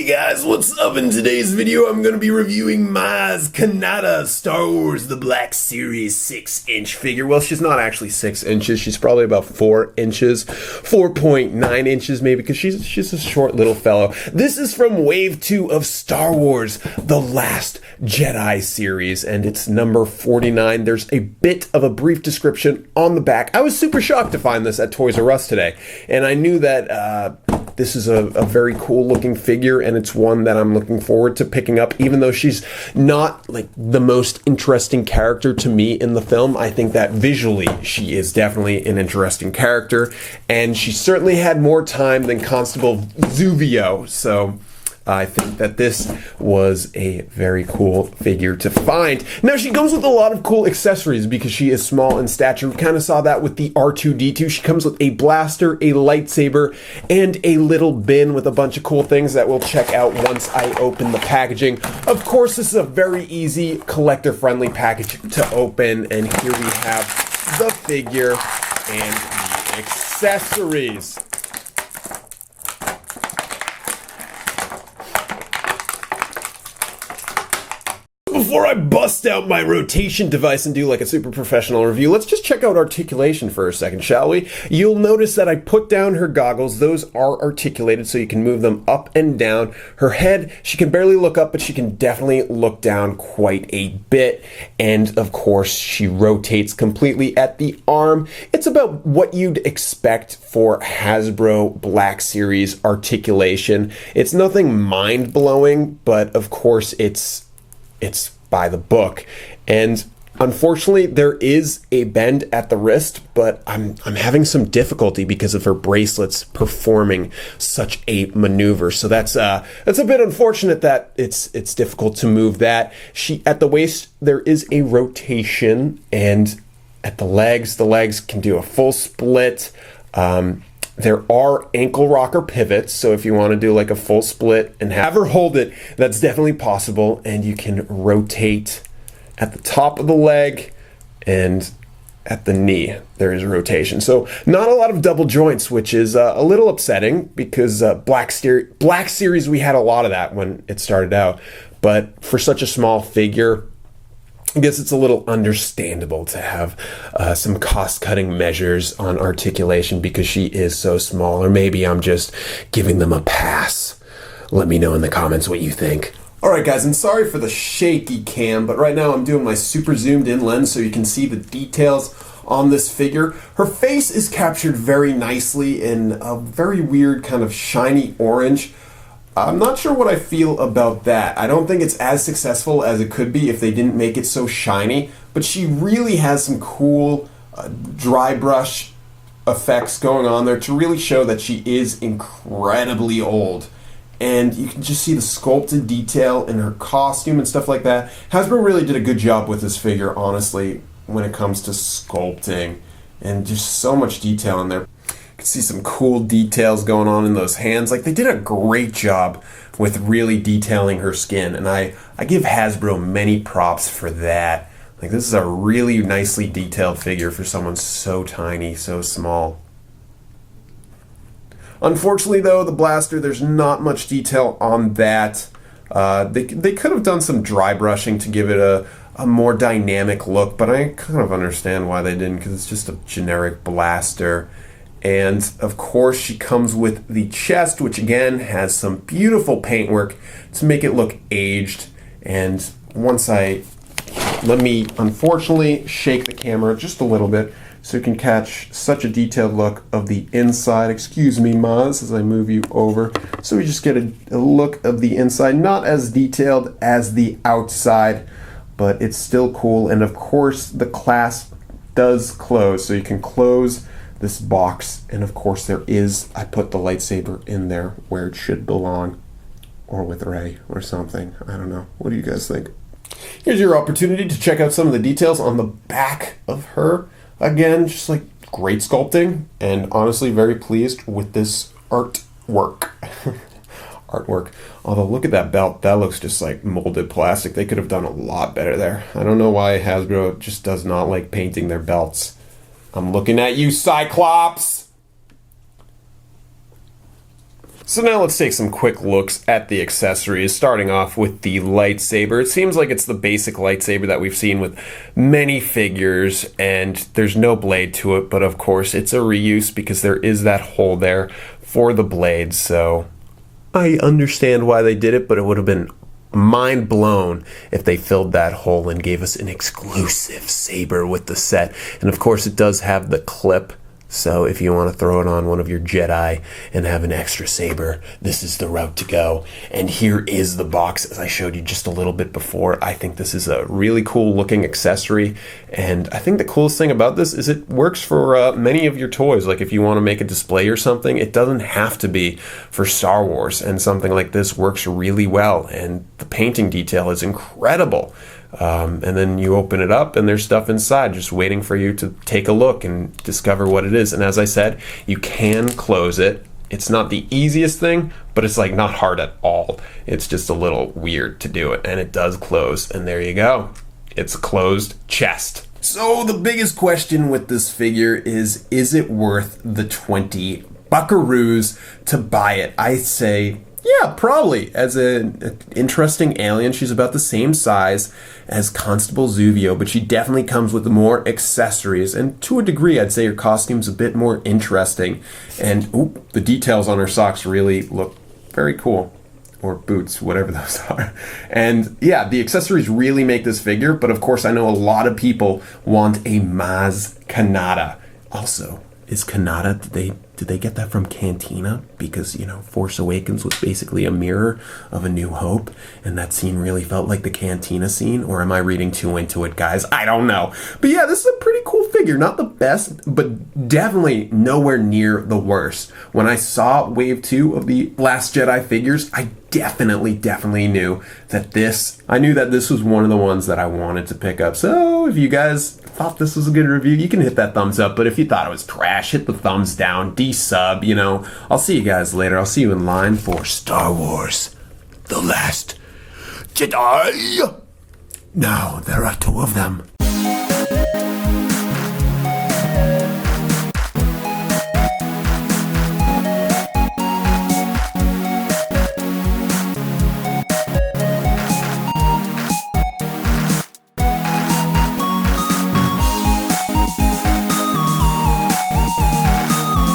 Hey guys, what's up? In today's video, I'm going to be reviewing Maz Kanata, Star Wars The Black Series 6-inch figure. Well, she's not actually 6 inches. She's probably about 4 inches, 4.9 inches maybe, because she's a short little fellow. This is from Wave 2 of Star Wars The Last Jedi series, and it's number 49. There's a bit of a brief description on the back. I was super shocked to find this at Toys R Us today, and I knew that this is a very cool looking figure, and it's one that I'm looking forward to picking up, even though she's not like the most interesting character to me in the film. I think that visually she is definitely an interesting character, and she certainly had more time than Constable Zuvio, so I think that this was a very cool figure to find. Now, she comes with a lot of cool accessories because she is small in stature. We kind of saw that with the R2-D2. She comes with a blaster, a lightsaber, and a little bin with a bunch of cool things that we'll check out once I open the packaging. Of course, this is a very easy, collector-friendly package to open, and here we have the figure and the accessories. Before I bust out my rotation device and do like a super professional review, let's just check out articulation for a second, shall we? You'll notice that I put down her goggles. Those are articulated so you can move them up and down. Her head, she can barely look up, but she can definitely look down quite a bit. And of course, she rotates completely at the arm. It's about what you'd expect for Hasbro Black Series articulation. It's nothing mind-blowing, but of course it's by the book. And unfortunately, there is a bend at the wrist, but I'm having some difficulty because of her bracelets performing such a maneuver. So that's a bit unfortunate that it's difficult to move that. At the waist, there is a rotation, and at the legs can do a full split. There are ankle rocker pivots, so if you want to do like a full split and have her hold it, that's definitely possible, and you can rotate at the top of the leg and at the knee. There is a rotation. So not a lot of double joints, which is a little upsetting because Black Series, we had a lot of that when it started out, but for such a small figure, I guess it's a little understandable to have some cost-cutting measures on articulation because she is so small, or maybe I'm just giving them a pass. Let me know in the comments what you think. Alright guys, and sorry for the shaky cam, but right now I'm doing my super zoomed in lens so you can see the details on this figure. Her face is captured very nicely in a very weird kind of shiny orange. I'm not sure what I feel about that. I don't think it's as successful as it could be if they didn't make it so shiny, but she really has some cool dry brush effects going on there to really show that she is incredibly old. And you can just see the sculpted detail in her costume and stuff like that. Hasbro really did a good job with this figure, honestly, when it comes to sculpting, and just so much detail in there. You can see some cool details going on in those hands. Like, they did a great job with really detailing her skin, and I give Hasbro many props for that. Like, this is a really nicely detailed figure for someone so tiny, so small. Unfortunately, though, the blaster, there's not much detail on that. They could have done some dry brushing to give it a more dynamic look, but I kind of understand why they didn't, because it's just a generic blaster. And of course, she comes with the chest, which again has some beautiful paintwork to make it look aged. And let me unfortunately shake the camera just a little bit so you can catch such a detailed look of the inside. Excuse me, Maz, as I move you over. So we just get a look of the inside, not as detailed as the outside, but it's still cool. And of course, the clasp does close, so you can close this box, and of course I put the lightsaber in there where it should belong, or with Rey or something. I don't know. What do you guys think? Here's your opportunity to check out some of the details on the back of her. Again, just like great sculpting, and honestly very pleased with this artwork. Although look at that belt, that looks just like molded plastic. They could have done a lot better there. I don't know why Hasbro just does not like painting their belts. I'm looking at you, Cyclops! So now let's take some quick looks at the accessories, starting off with the lightsaber. It seems like it's the basic lightsaber that we've seen with many figures, and there's no blade to it, but of course it's a reuse because there is that hole there for the blade, so I understand why they did it, but it would have been mind blown if they filled that hole and gave us an exclusive saber with the set. And of course it does have the clip, so if you want to throw it on one of your Jedi and have an extra saber, this is the route to go. And here is the box, as I showed you just a little bit before. I think this is a really cool looking accessory, and I think the coolest thing about this is it works for many of your toys. Like if you want to make a display or something, it doesn't have to be for Star Wars, and something like this works really well, and the painting detail is incredible. And then you open it up and there's stuff inside just waiting for you to take a look and discover what it is. And as I said, you can close it. It's not the easiest thing, but it's like not hard at all. It's just a little weird to do it, and it does close, and there you go. It's a closed chest. So the biggest question with this figure is it worth the 20 buckaroos to buy it? I say, yeah, probably. As an interesting alien, she's about the same size as Constable Zuvio, but she definitely comes with more accessories, and to a degree, I'd say her costume's a bit more interesting. And the details on her socks really look very cool. Or boots, whatever those are. And yeah, the accessories really make this figure, but of course I know a lot of people want a Maz Kanata. Also, is Kanata, did they get that from Cantina? Because, you know, Force Awakens was basically a mirror of A New Hope, and that scene really felt like the Cantina scene, or am I reading too into it, guys? I don't know. But yeah, this is a pretty cool figure. Not the best, but definitely nowhere near the worst. When I saw Wave 2 of the Last Jedi figures, I definitely knew that this was one of the ones that I wanted to pick up. So if you guys thought this was a good review, you can hit that thumbs up, but if you thought it was trash, hit the thumbs down, desub, you know. I'll see you guys later. I'll see you in line for Star Wars The Last Jedi. Now there are 2 of them.